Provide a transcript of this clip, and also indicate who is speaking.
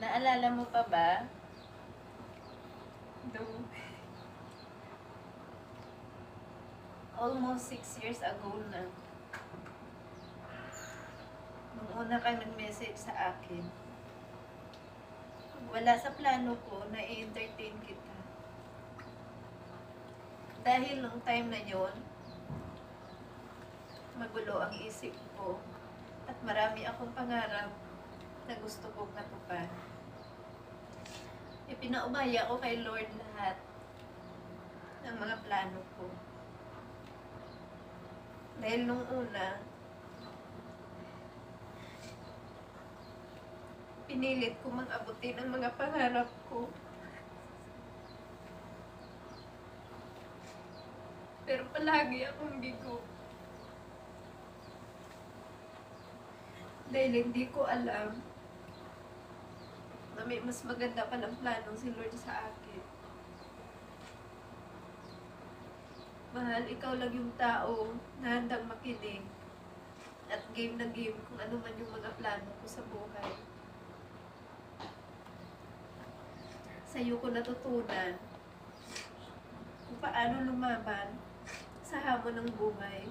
Speaker 1: Naalala mo pa ba? Almost 6 years ago na. Nung una kang nag-message sa akin. Wala sa plano ko na i-entertain kita. Dahil nung time na yon, magulo ang isip ko. At marami akong pangarap na gusto kong natupad. Ipinaubaya ko kay Lord lahat ng mga plano ko. Dahil nung una, pinilit ko mang-abutin ang mga pangarap ko. Pero palagi akong bigo. Dahil hindi ko alam na may mas maganda palang planong si Lord sa akin. Mahal, ikaw lang yung tao na handang makinig at game na game kung ano man yung mga plano ko sa buhay. Sa'yo ko natutunan kung paano lumaban sa hamon ng buhay.